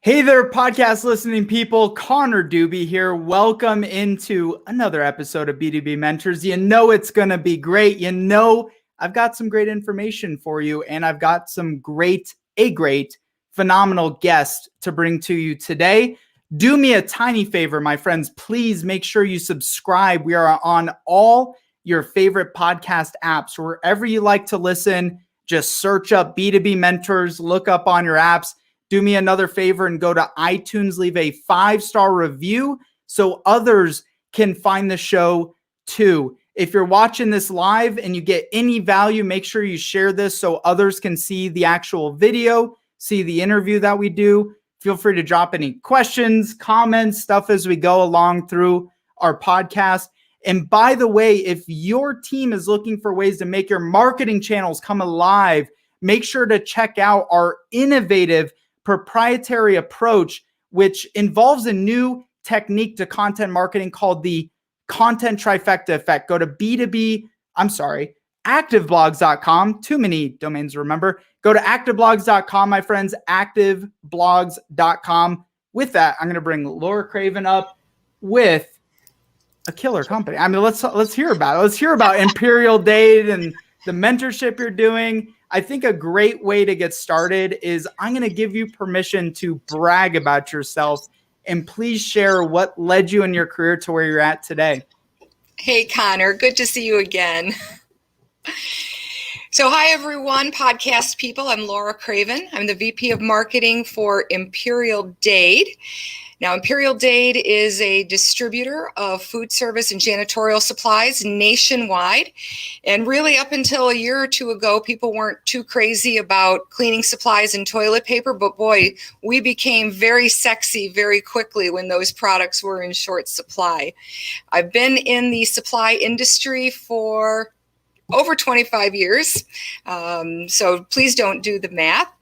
Hey there, podcast listening people. Connor Doobie here. Welcome into another episode of B2B Mentors. You know it's going to be great. You know I've got some great information for you, and I've got some great, phenomenal guest to bring to you today. Do me a tiny favor, my friends. Please make sure you subscribe. We are on all your favorite podcast apps. Wherever you like to listen, just search up B2B Mentors, look up on your apps. Do me another favor and go to iTunes, leave a 5-star review so others can find the show too. If you're watching this live and you get any value, make sure you share this so others can see the actual video, see the interview that we do. Feel free to drop any questions, comments, stuff as we go along through our podcast. And by the way, if your team is looking for ways to make your marketing channels come alive, make sure to check out our innovative proprietary approach, which involves a new technique to content marketing called the content trifecta effect. Go to activeblogs.com. Too many domains to remember. Go to activeblogs.com, my friends, activeblogs.com. With that, I'm going to bring Laura Craven up with a killer company. I mean, let's hear about it. Let's hear about Imperial Date and the mentorship you're doing. I think a great way to get started is I'm going to give you permission to brag about yourself, and please share what led you in your career to where you're at today. Hey, Connor, good to see you again. So hi, everyone, podcast people. I'm Laura Craven. I'm the VP of Marketing for Imperial Dade. Now, Imperial Dade is a distributor of food service and janitorial supplies nationwide. And really, up until a year or two ago, people weren't too crazy about cleaning supplies and toilet paper. But boy, we became very sexy very quickly when those products were in short supply. I've been in the supply industry for over 25 years. So please don't do the math.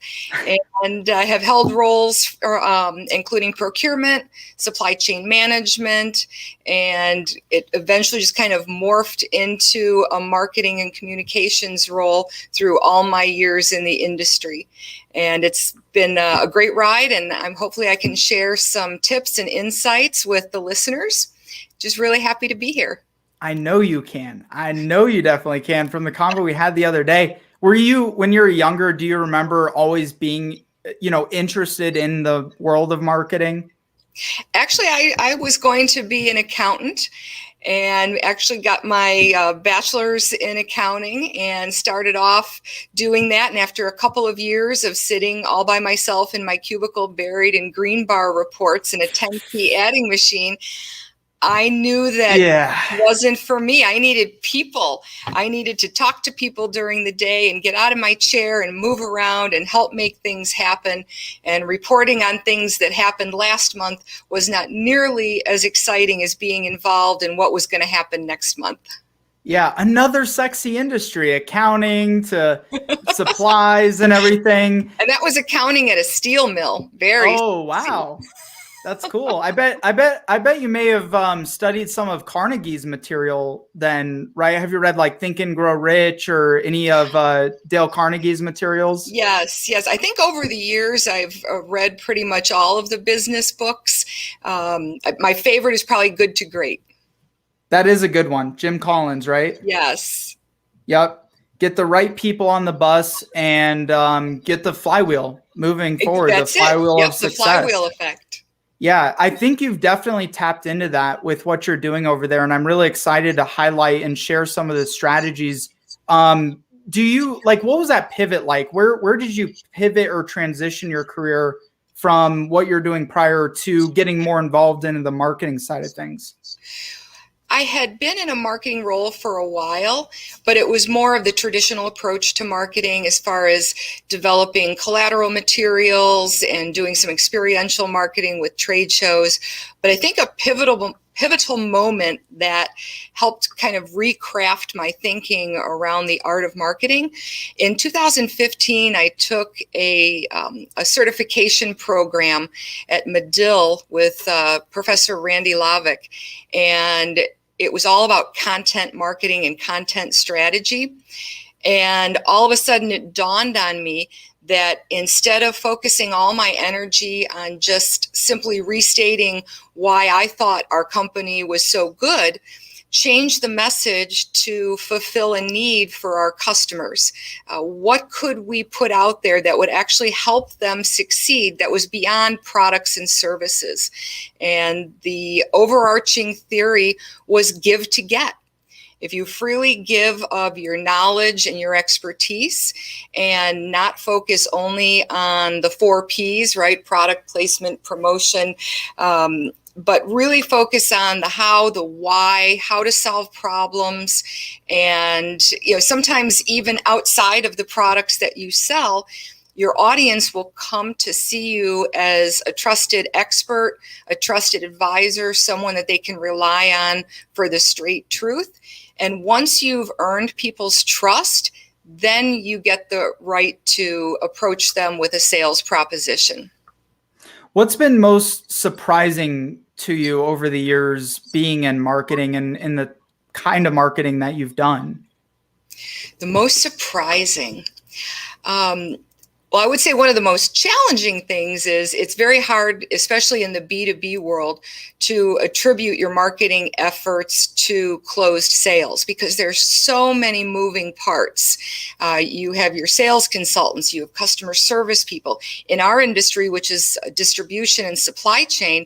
And I have held roles including procurement, supply chain management, and it eventually just kind of morphed into a marketing and communications role through all my years in the industry. And it's been a great ride, and hopefully I can share some tips and insights with the listeners. Just really happy to be here. I know you can. I know you definitely can. From the convo we had the other day, were you, when you were younger, do you remember always being, interested in the world of marketing? Actually, I was going to be an accountant, and actually got my bachelor's in accounting and started off doing that. And after a couple of years of sitting all by myself in my cubicle, buried in green bar reports and a 10-key adding machine, I knew that It wasn't for me. I needed people. I needed to talk to people during the day and get out of my chair and move around and help make things happen. And reporting on things that happened last month was not nearly as exciting as being involved in what was going to happen next month. Yeah, another sexy industry, accounting to supplies and everything. And that was accounting at a steel mill. Very. Oh, wow. That's cool. I bet you may have studied some of Carnegie's material then, right? Have you read like Think and Grow Rich or any of Dale Carnegie's materials? Yes. I think over the years I've read pretty much all of the business books. My favorite is probably Good to Great. That is a good one. Jim Collins, right? Yes. Yep. Get the right people on the bus and get the flywheel moving forward. That's the flywheel of success. The flywheel effect. Yeah, I think you've definitely tapped into that with what you're doing over there. And I'm really excited to highlight and share some of the strategies. Do you what was that pivot like? Where did you pivot or transition your career from what you're doing prior to getting more involved in the marketing side of things? I had been in a marketing role for a while, but it was more of the traditional approach to marketing as far as developing collateral materials and doing some experiential marketing with trade shows. But I think a pivotal moment that helped kind of recraft my thinking around the art of marketing. In 2015, I took a certification program at Medill with Professor Randy Lavick, and it was all about content marketing and content strategy. And all of a sudden it dawned on me that instead of focusing all my energy on just simply restating why I thought our company was so good, change the message to fulfill a need for our customers. What could we put out there that would actually help them succeed that was beyond products and services? And the overarching theory was give to get. If you freely give of your knowledge and your expertise and not focus only on the 4 Ps, right? Product, placement, promotion, but really focus on the how, the why, how to solve problems. And, sometimes even outside of the products that you sell, your audience will come to see you as a trusted expert, a trusted advisor, someone that they can rely on for the straight truth. And once you've earned people's trust, then you get the right to approach them with a sales proposition. What's been most surprising to you over the years being in marketing and in the kind of marketing that you've done? The most surprising. Well, I would say one of the most challenging things is it's very hard, especially in the B2B world, to attribute your marketing efforts to closed sales because there's so many moving parts. You have your sales consultants, you have customer service people. In our industry, which is distribution and supply chain,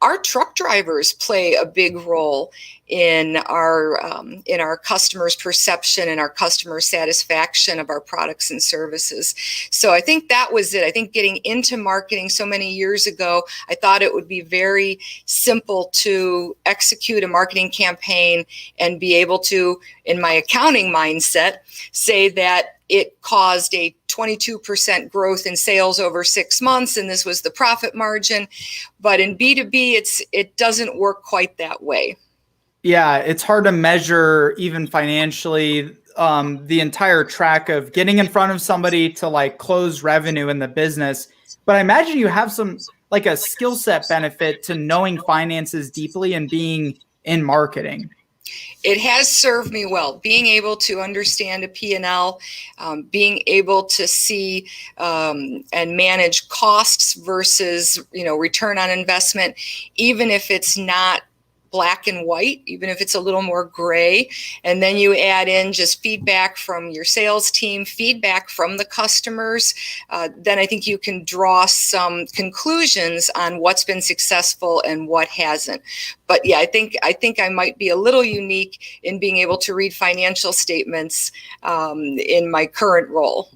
our truck drivers play a big role in our customers' perception and our customer satisfaction of our products and services. So I think that was it. I think getting into marketing so many years ago, I thought it would be very simple to execute a marketing campaign and be able to, in my accounting mindset, say that it caused a 22% growth in sales over 6 months, and this was the profit margin. But in B2B, it doesn't work quite that way. Yeah, it's hard to measure even financially the entire track of getting in front of somebody to like close revenue in the business. But I imagine you have some like a skill set benefit to knowing finances deeply and being in marketing. It has served me well, being able to understand a P&L, being able to see and manage costs versus, return on investment, even if it's not black and white, even if it's a little more gray. And then you add in just feedback from your sales team, feedback from the customers. Then I think you can draw some conclusions on what's been successful and what hasn't. But yeah, I think I might be a little unique in being able to read financial statements in my current role.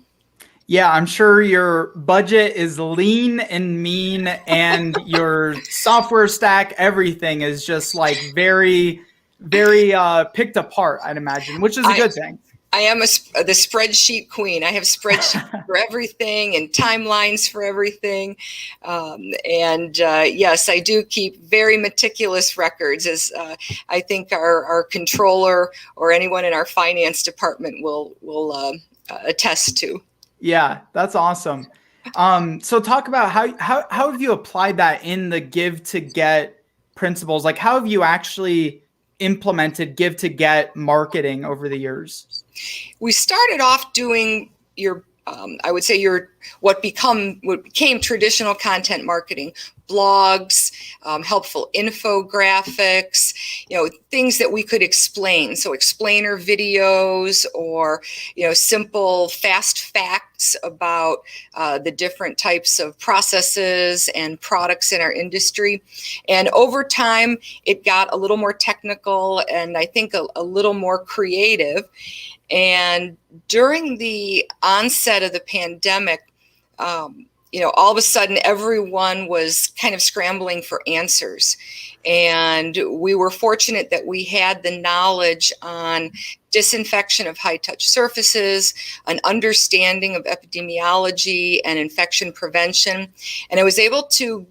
Yeah, I'm sure your budget is lean and mean and your software stack, everything is just like very, very picked apart, I'd imagine, which is a good thing. I am the spreadsheet queen. I have spreadsheets for everything and timelines for everything. Yes, I do keep very meticulous records, as I think our controller or anyone in our finance department will attest to. Yeah, that's awesome. So talk about how have you applied that in the give to get principles? Like how have you actually implemented give to get marketing over the years? We started off doing I would say what became traditional content marketing, blogs, helpful infographics, things that we could explain. So explainer videos or, simple fast facts about the different types of processes and products in our industry. And over time, it got a little more technical and I think a little more creative. And during the onset of the pandemic, all of a sudden everyone was kind of scrambling for answers. And we were fortunate that we had the knowledge on disinfection of high-touch surfaces, an understanding of epidemiology and infection prevention. And I was able to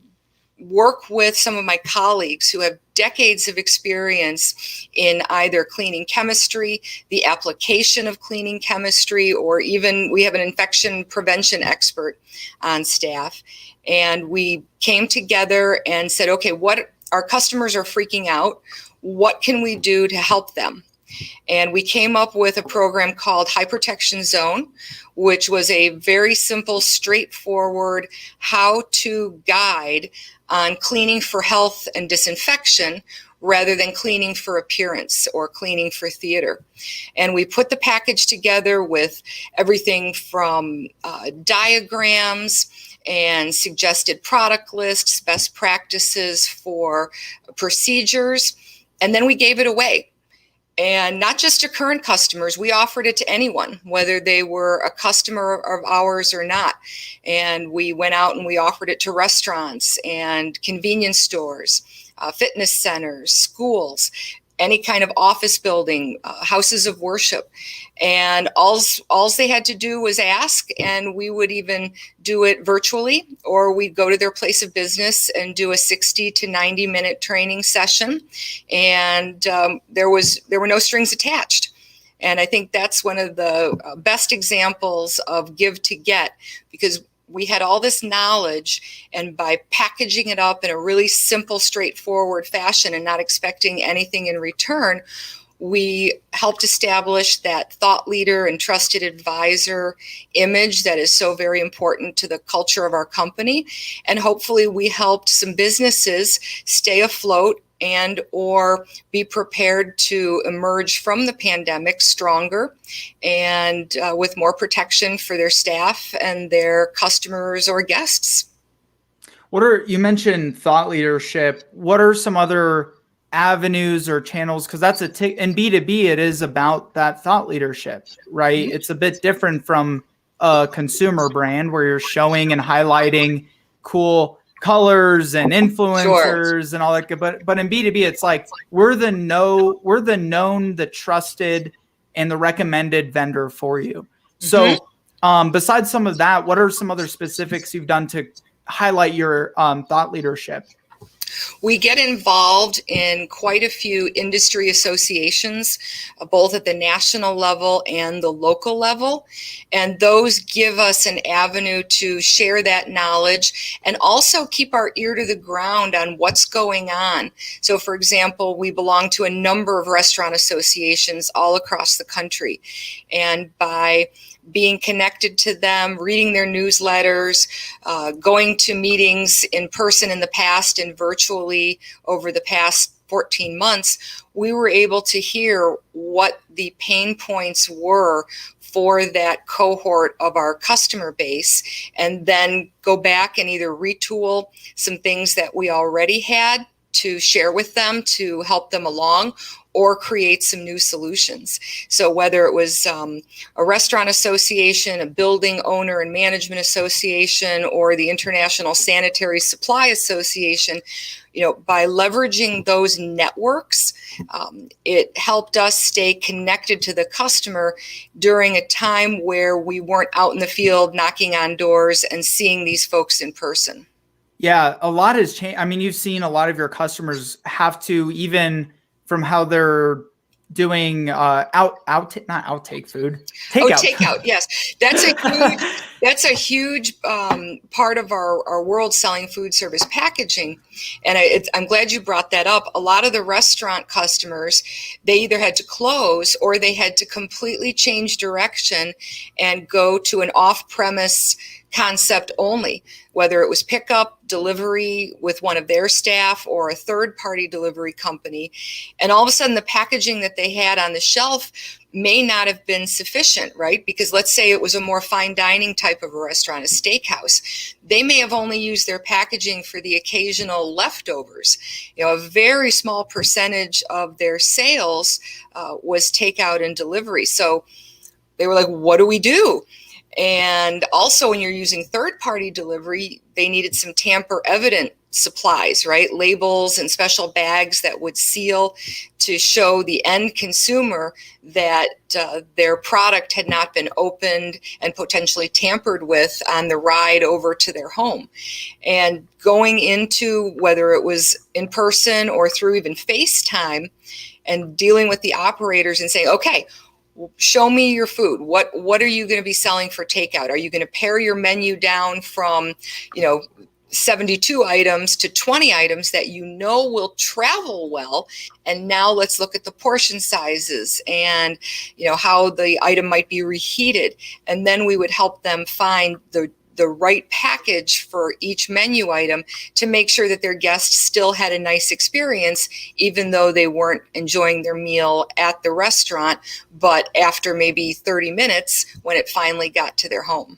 work with some of my colleagues who have decades of experience in either cleaning chemistry, the application of cleaning chemistry, or even we have an infection prevention expert on staff. And we came together and said, okay, what our customers are freaking out. What can we do to help them? And we came up with a program called High Protection Zone, which was a very simple, straightforward how-to guide on cleaning for health and disinfection rather than cleaning for appearance or cleaning for theater. And we put the package together with everything from diagrams and suggested product lists, best practices for procedures, and then we gave it away. And not just to current customers, we offered it to anyone, whether they were a customer of ours or not. And we went out and we offered it to restaurants and convenience stores, fitness centers, schools, any kind of office building, houses of worship. And all they had to do was ask, and we would even do it virtually, or we'd go to their place of business and do a 60 to 90 minute training session. And there were no strings attached. And I think that's one of the best examples of give to get, because we had all this knowledge, and by packaging it up in a really simple, straightforward fashion and not expecting anything in return, we helped establish that thought leader and trusted advisor image that is so very important to the culture of our company. And hopefully we helped some businesses stay afloat and or be prepared to emerge from the pandemic stronger and with more protection for their staff and their customers or guests. You mentioned thought leadership. What are some other avenues or channels? Because that's in B2B, it is about that thought leadership, right? Mm-hmm. It's a bit different from a consumer brand where you're showing and highlighting cool colors and influencers and all that. But in B2B, it's like we're the known, the trusted, and the recommended vendor for you. So besides some of that, what are some other specifics you've done to highlight your thought leadership? We get involved in quite a few industry associations, both at the national level and the local level. And those give us an avenue to share that knowledge and also keep our ear to the ground on what's going on. So, for example, we belong to a number of restaurant associations all across the country. And by being connected to them, reading their newsletters, going to meetings in person in the past and virtually over the past 14 months, we were able to hear what the pain points were for that cohort of our customer base, and then go back and either retool some things that we already had to share with them to help them along, or create some new solutions. So whether it was a restaurant association, a building owner and management association, or the International Sanitary Supply Association, by leveraging those networks, it helped us stay connected to the customer during a time where we weren't out in the field knocking on doors and seeing these folks in person. Yeah, a lot has changed. I mean, you've seen a lot of your customers have to, even from how they're doing not outtake food, takeout. Oh, takeout, yes. That's a huge part of our world, selling food service packaging. And I'm glad you brought that up. A lot of the restaurant customers, they either had to close or they had to completely change direction and go to an off-premise concept only, whether it was pickup, delivery with one of their staff, or a third-party delivery company. And all of a sudden, the packaging that they had on the shelf may not have been sufficient, right? Because let's say it was a more fine dining type of a restaurant, a steakhouse. They may have only used their packaging for the occasional leftovers. A very small percentage of their sales was takeout and delivery. So they were like, what do we do? And also, when you're using third-party delivery, they needed some tamper-evident supplies, right? Labels and special bags that would seal to show the end consumer that their product had not been opened and potentially tampered with on the ride over to their home. And going into, whether it was in person or through even FaceTime, and dealing with the operators and saying, okay, show me your food. What are you going to be selling for takeout? Are you going to pare your menu down from, 72 items to 20 items that you know will travel well. And now let's look at the portion sizes and how the item might be reheated. And then we would help them find the right package for each menu item to make sure that their guests still had a nice experience, even though they weren't enjoying their meal at the restaurant, but after maybe 30 minutes when it finally got to their home.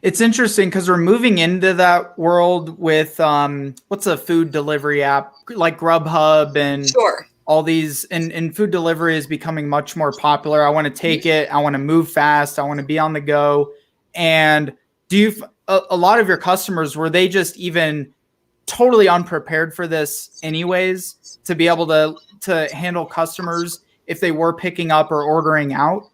It's interesting because we're moving into that world with what's a food delivery app like Grubhub and Sure. all these, and food delivery is becoming much more popular. I want to take it. I want to move fast. I want to be on the go. And do you, a lot of your customers, were they just even totally unprepared for this anyways, to be able to handle customers if they were picking up or ordering out?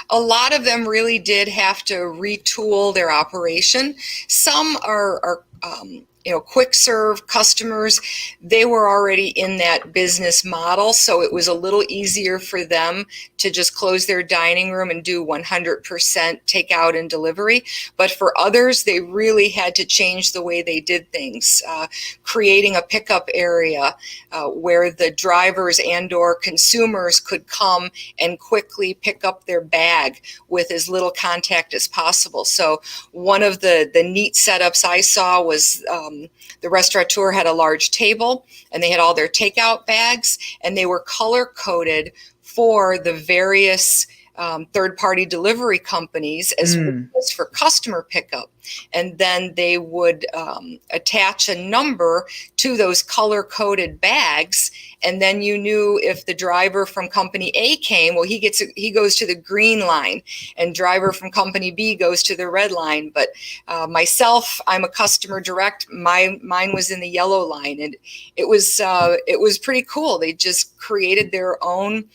A lot of them really did have to retool their operation. Some are quick serve customers. They were already in that business model, so it was a little easier for them to just close their dining room and do 100% takeout and delivery. But for others, they really had to change the way they did things, creating a pickup area where the drivers and/or consumers could come and quickly pick up their bag with as little contact as possible. So one of the neat setups I saw was the restaurateur had a large table and they had all their takeout bags, and they were color coded for the various third-party delivery companies as well as for customer pickup. And then they would attach a number to those color-coded bags, and then you knew if the driver from company A came, well, he goes to the green line, and driver from company B goes to the red line. But myself, I'm a customer direct. Mine was in the yellow line, and it was pretty cool. They just created their own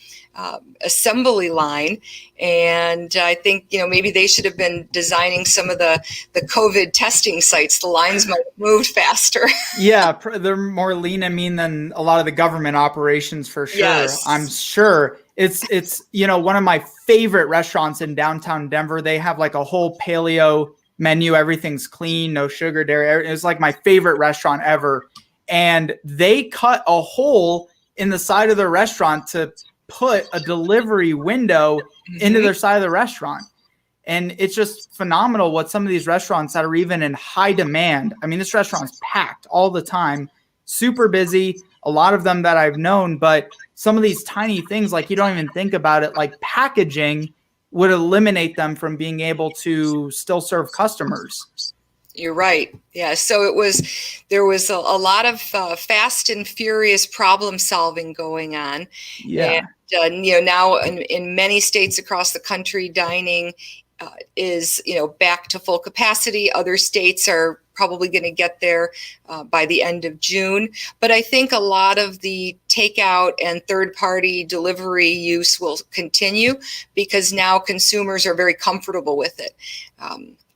assembly line, and I think maybe they should have been designing some of the COVID testing sites. The lines might have moved faster. Yeah, they're more lean and mean than a lot of the government operations for sure. Yes. I'm sure it's one of my favorite restaurants in downtown Denver. They have like a whole paleo menu. Everything's clean, no sugar, dairy. It's like my favorite restaurant ever. And they cut a hole in the side of their restaurant to put a delivery window into their side of the restaurant. And it's just phenomenal what some of these restaurants that are even in high demand. I mean, this restaurant's packed all the time, super busy, a lot of them that I've known, but some of these tiny things, like you don't even think about it, like packaging would eliminate them from being able to still serve customers. You're right. Yeah. So there was a lot of fast and furious problem solving going on. Yeah. And, now in many states across the country, dining is, back to full capacity. Other states are probably going to get there by the end of June. But I think a lot of the takeout and third-party delivery use will continue because now consumers are very comfortable with it.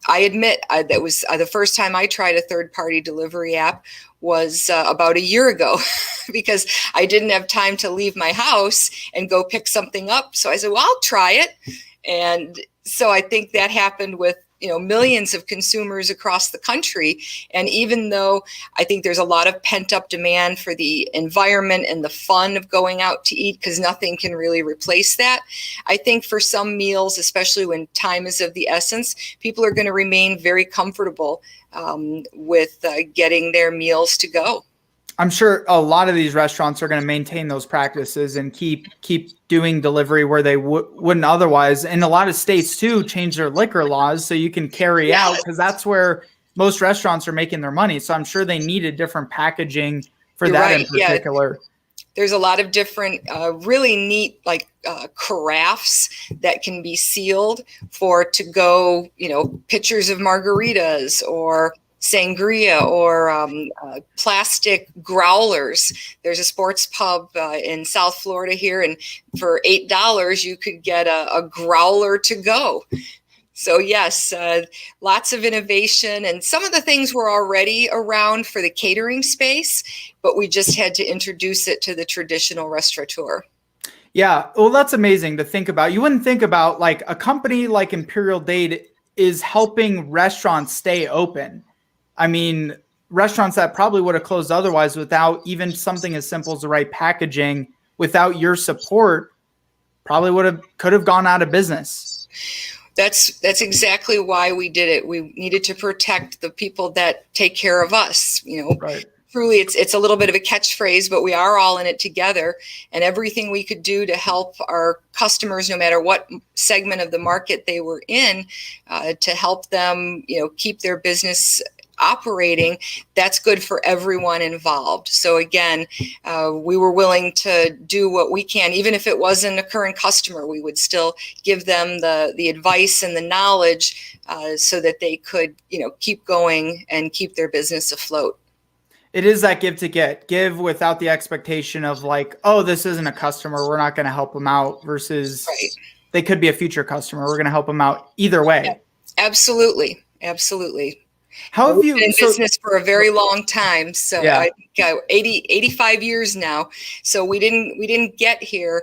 I admit that was the first time I tried a third-party delivery app was about a year ago because I didn't have time to leave my house and go pick something up. So I said, well, I'll try it. And so I think that happened with millions of consumers across the country. And even though I think there's a lot of pent up demand for the environment and the fun of going out to eat, because nothing can really replace that, I think for some meals, especially when time is of the essence, people are going to remain very comfortable with getting their meals to go. I'm sure a lot of these restaurants are going to maintain those practices and keep doing delivery where they wouldn't otherwise. And a lot of states too change their liquor laws so you can carry out, because that's where most restaurants are making their money. So I'm sure they needed different packaging for You're that right. in particular. Yeah. There's a lot of different really neat carafes that can be sealed for to go, pitchers of margaritas or sangria or plastic growlers. There's a sports pub in South Florida here, and for $8 you could get a growler to go. So yes, lots of innovation, and some of the things were already around for the catering space, but we just had to introduce it to the traditional restaurateur. Yeah, well, that's amazing to think about. You wouldn't think about like a company like Imperial Date is helping restaurants stay open. I mean, restaurants that probably would have closed otherwise without even something as simple as the right packaging, without your support, probably could have gone out of business. That's exactly why we did it. We needed to protect the people that take care of us. Right. Truly, it's a little bit of a catchphrase, but we are all in it together. And everything we could do to help our customers, no matter what segment of the market they were in, to help them, keep their business operating, that's good for everyone involved. So again, we were willing to do what we can, even if it wasn't a current customer. We would still give them the advice and the knowledge so that they could, keep going and keep their business afloat. It is that give without the expectation of like, oh, this isn't a customer, we're not going to help them out, versus right. They could be a future customer. We're going to help them out either way. Yeah, absolutely. How have you been in business for a very long time? So yeah. I think 85 years now. So we didn't get here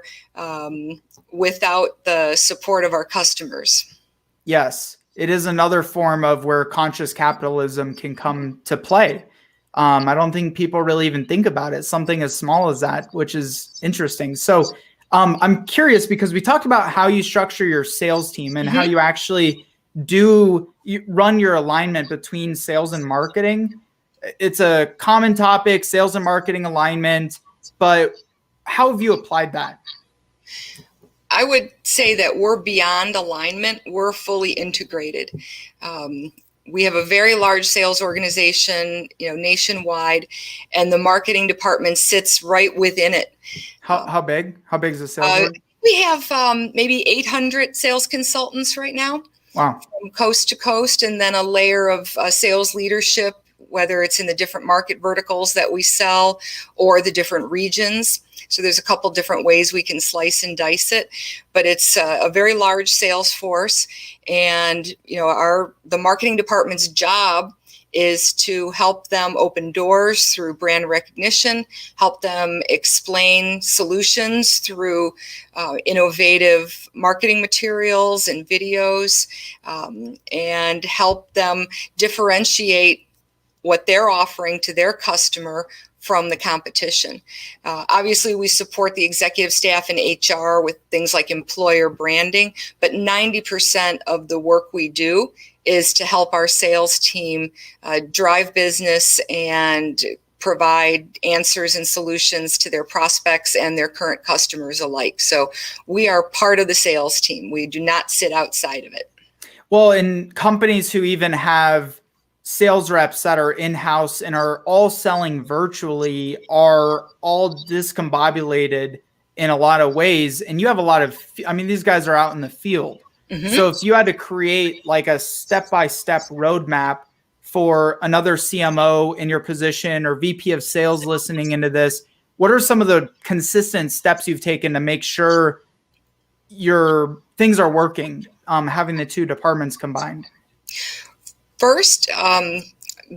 without the support of our customers. Yes, it is another form of where conscious capitalism can come to play. I don't think people really even think about it. Something as small as that, which is interesting. So I'm curious, because we talked about how you structure your sales team and how you actually you run your alignment between sales and marketing. It's a common topic, sales and marketing alignment, but how have you applied that? I would say that we're beyond alignment. We're fully integrated. We have a very large sales organization, nationwide, and the marketing department sits right within it. How big? How big is the sales org? We have maybe 800 sales consultants right now. Wow. From coast to coast, and then a layer of sales leadership, whether it's in the different market verticals that we sell or the different regions. So there's a couple different ways we can slice and dice it, but it's a very large sales force. And, the marketing department's job is to help them open doors through brand recognition, help them explain solutions through innovative marketing materials and videos, and help them differentiate what they're offering to their customer from the competition. Obviously, we support the executive staff and HR with things like employer branding, but 90% of the work we do is to help our sales team drive business and provide answers and solutions to their prospects and their current customers alike. So we are part of the sales team. We do not sit outside of it. Well, in companies who even have sales reps that are in-house and are all selling virtually are all discombobulated in a lot of ways. And you have a lot of, these guys are out in the field. So if you had to create like a step-by-step roadmap for another CMO in your position or VP of sales listening into this, what are some of the consistent steps you've taken to make sure your things are working, having the two departments combined? First,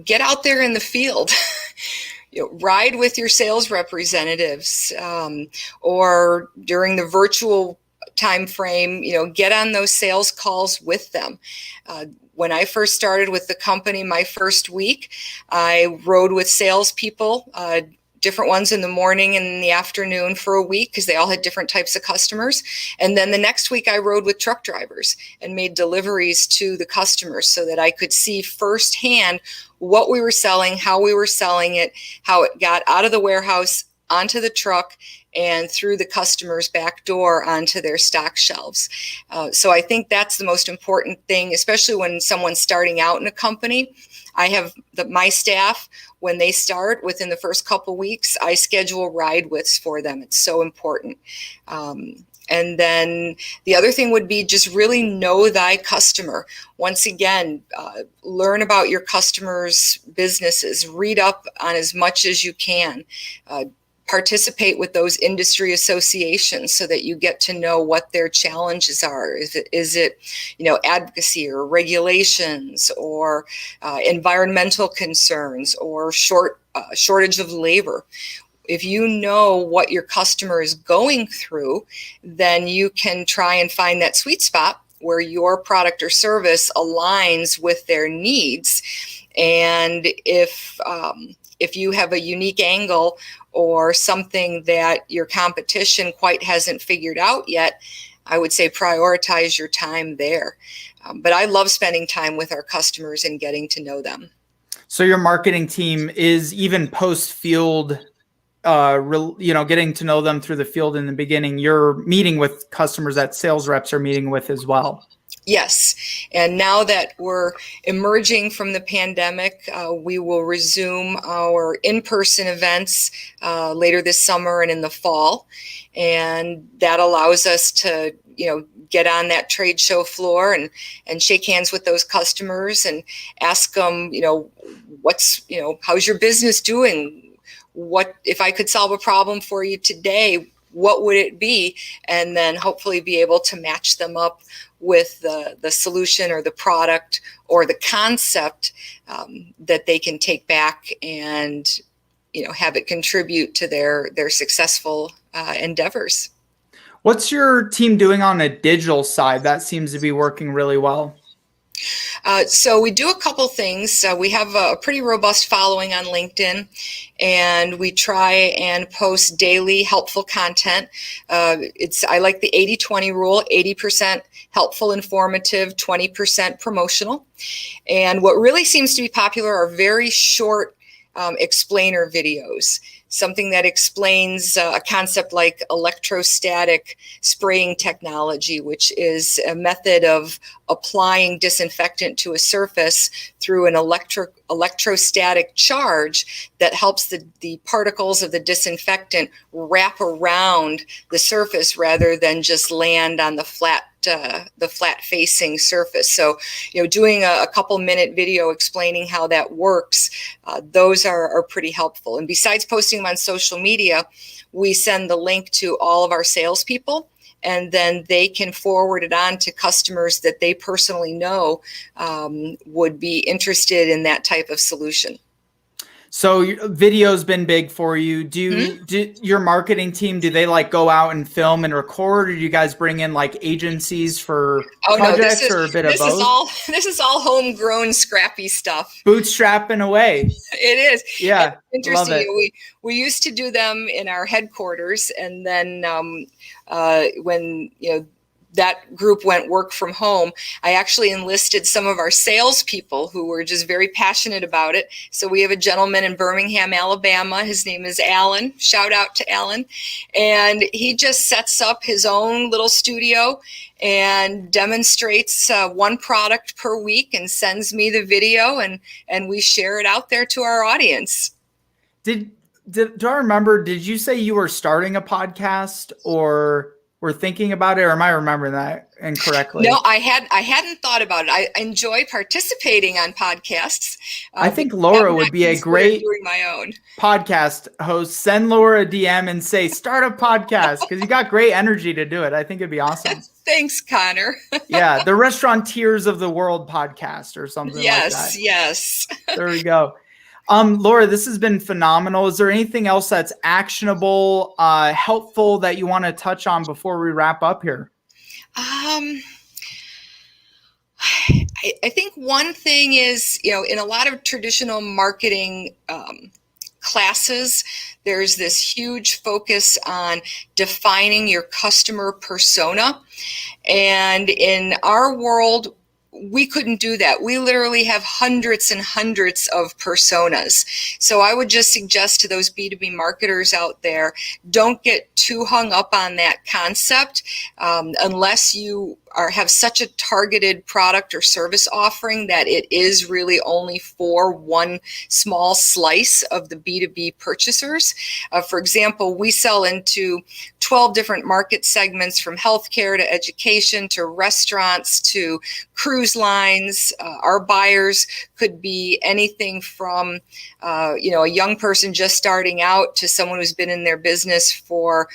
get out there in the field. Ride with your sales representatives, or during the virtual time frame, get on those sales calls with them. When I first started with the company, my first week, I rode with salespeople, different ones in the morning and in the afternoon for a week, because they all had different types of customers. And then the next week I rode with truck drivers and made deliveries to the customers so that I could see firsthand what we were selling, how we were selling it, how it got out of the warehouse onto the truck and through the customer's back door onto their stock shelves. So I think that's the most important thing, especially when someone's starting out in a company. I have my staff, when they start within the first couple weeks, I schedule ride withs for them. It's so important. And then the other thing would be just really know thy customer. Once again, learn about your customers' businesses, read up on as much as you can. Participate with those industry associations so that you get to know what their challenges are. Is it advocacy or regulations or environmental concerns or shortage of labor? If you know what your customer is going through, then you can try and find that sweet spot where your product or service aligns with their needs. And if you have a unique angle or something that your competition quite hasn't figured out yet, I would say prioritize your time there. But I love spending time with our customers and getting to know them. So your marketing team is even post-field, getting to know them through the field in the beginning. You're meeting with customers that sales reps are meeting with as well. Yes. And now that we're emerging from the pandemic, we will resume our in-person events later this summer and in the fall. And that allows us to, get on that trade show floor and shake hands with those customers and ask them, how's your business doing? What, if I could solve a problem for you today, what would it be? And then hopefully be able to match them up with the solution or the product or the concept that they can take back and have it contribute to their successful endeavors. What's your team doing on a digital side? That seems to be working really well. So we do a couple things. We have a pretty robust following on LinkedIn, and we try and post daily helpful content. I like the 80-20 rule, 80% helpful, informative, 20% promotional. And what really seems to be popular are very short explainer videos. Something that explains a concept like electrostatic spraying technology, which is a method of applying disinfectant to a surface through an electrostatic charge that helps the particles of the disinfectant wrap around the surface rather than just land on the flat facing surface. So, doing a couple minute video explaining how that works, those are pretty helpful. And besides posting them on social media, we send the link to all of our salespeople, and then they can forward it on to customers that they personally know would be interested in that type of solution. So video's been big for you. Do your marketing team, do they go out and film and record, or do you guys bring in agencies for projects or a bit of both? This is all homegrown scrappy stuff. Bootstrapping away. It is. Yeah. Interesting. Love it. We used to do them in our headquarters, and then when that group went work from home, I actually enlisted some of our salespeople who were just very passionate about it. So we have a gentleman in Birmingham, Alabama. His name is Alan. Shout out to Alan. And he just sets up his own little studio and demonstrates one product per week and sends me the video, and we share it out there to our audience. Do I remember, did you say you were starting a podcast or were thinking about it, or am I remembering that incorrectly? No, I hadn't thought about it. I enjoy participating on podcasts. I think Laura would be a great doing my own podcast host. Send Laura a DM and say, start a podcast, because you got great energy to do it. I think it'd be awesome. Thanks, Connor. Yeah, the Restaurateurs of the World podcast or something like that. Yes. There we go. Laura, this has been phenomenal. Is there anything else that's actionable, helpful that you want to touch on before we wrap up here? I think one thing is, in a lot of traditional marketing classes, there's this huge focus on defining your customer persona. And in our world, we couldn't do that. We literally have hundreds and hundreds of personas. So I would just suggest to those B2B marketers out there, don't get too hung up on that concept unless you have such a targeted product or service offering that it is really only for one small slice of the B2B purchasers. For example, we sell into 12 different market segments, from healthcare to education to restaurants to cruise lines. Our buyers could be anything from a young person just starting out to someone who's been in their business for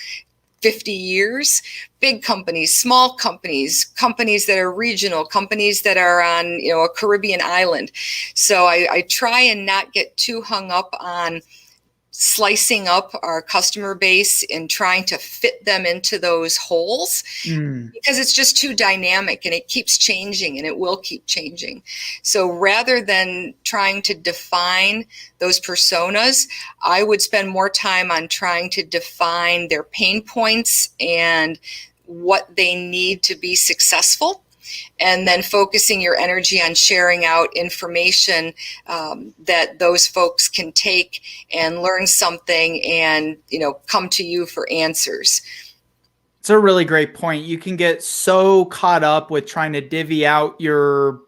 50 years, big companies, small companies, companies that are regional, companies that are on, a Caribbean island. So I try and not get too hung up on slicing up our customer base and trying to fit them into those holes because it's just too dynamic and it keeps changing and it will keep changing. So rather than trying to define those personas, I would spend more time on trying to define their pain points and what they need to be successful, and then focusing your energy on sharing out information that those folks can take and learn something and, come to you for answers. It's a really great point. You can get so caught up with trying to divvy out your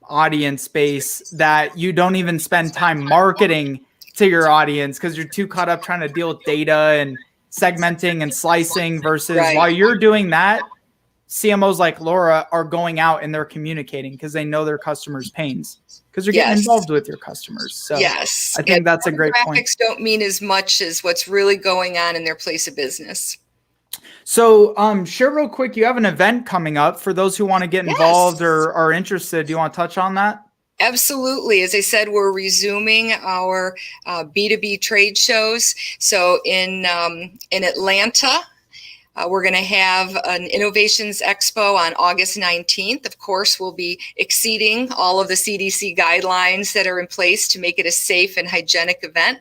audience space that you don't even spend time marketing to your audience because you're too caught up trying to deal with data and segmenting and slicing versus while you're doing that, CMOs like Laura are going out and they're communicating because they know their customers' pains because you're getting involved with your customers. So I think that's a great point. Graphics don't mean as much as what's really going on in their place of business. So share real quick, you have an event coming up for those who want to get involved or are interested. Do you want to touch on that? Absolutely. As I said, we're resuming our B2B trade shows. So in Atlanta, we're going to have an Innovations Expo on August 19th. Of course, we'll be exceeding all of the CDC guidelines that are in place to make it a safe and hygienic event.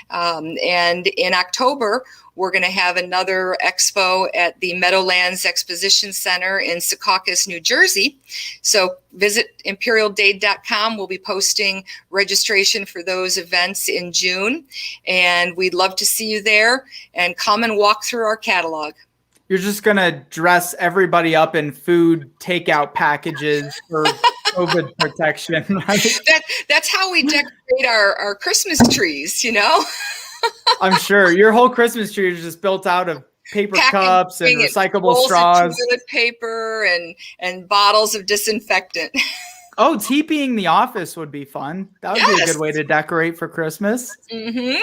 And in October, we're going to have another expo at the Meadowlands Exposition Center in Secaucus, New Jersey. So visit imperialdade.com. We'll be posting registration for those events in June. And we'd love to see you there and come and walk through our catalog. You're just going to dress everybody up in food takeout packages for COVID protection, right? That's how we decorate our Christmas trees, I'm sure your whole Christmas tree is just built out of paper cups and recyclable straws, toilet paper, and bottles of disinfectant. Oh, teepeeing the office would be fun. That would be a good way to decorate for Christmas. Mm-hmm.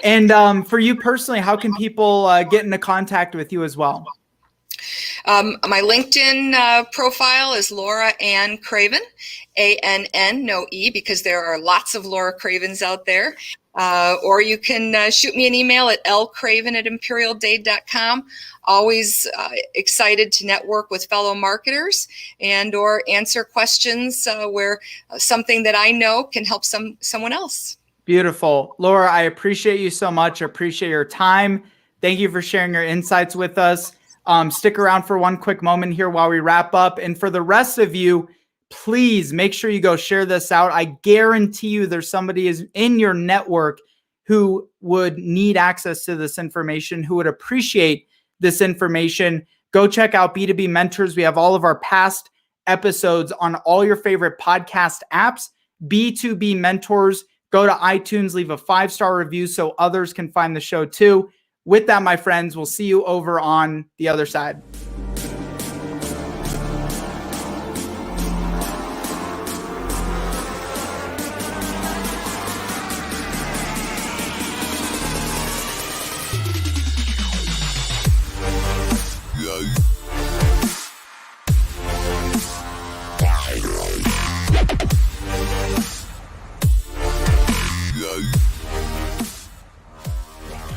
And for you personally, how can people get into contact with you as well? My LinkedIn profile is Laura Ann Craven, ANN, no E, because there are lots of Laura Cravens out there. Or you can shoot me an email at lcraven@imperialdade.com. Always excited to network with fellow marketers and or answer questions where something that I know can help someone else. Beautiful. Laura, I appreciate you so much. I appreciate your time. Thank you for sharing your insights with us. Stick around for one quick moment here while we wrap up. And for the rest of you, please make sure you go share this out. I guarantee you there's somebody is in your network who would need access to this information, who would appreciate this information. Go check out B2B Mentors. We have all of our past episodes on all your favorite podcast apps. B2B Mentors. Go to iTunes, leave a 5-star review so others can find the show too. With that, my friends, we'll see you over on the other side.